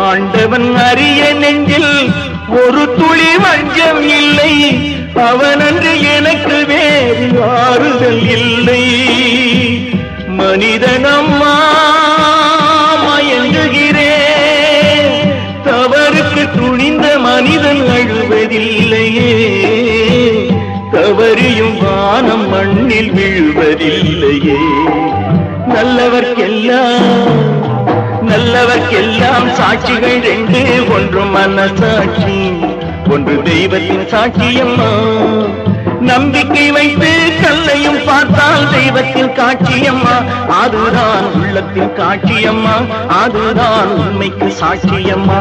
ஆண்டவன் அறிய நெஞ்சில் ஒரு துளி வஞ்சம் இல்லை, அவனன்று எனக்கு வேறு ஆறுதல் இல்லை. மனிதனம்மா மயங்குகிறேன், தவறுக்கு துணிந்த மனிதன் அழுவதில்லையே, தவறியும் வானம் மண்ணில் விழுவதில்லையே. நல்லவர்க்கெல்லாம் சாட்சிகள் ரெண்டு, ஒன்று மனசாட்சி, ஒன்று தெய்வத்தின் சாட்சியம்மா. நம்பிக்கை வைத்து கல்லையும் பார்த்தால் தெய்வத்தின் காட்சியம்மா, அதுதான் உள்ளத்தின் காட்சியம்மா, அதுதான் உண்மைக்கு சாட்சியம்மா.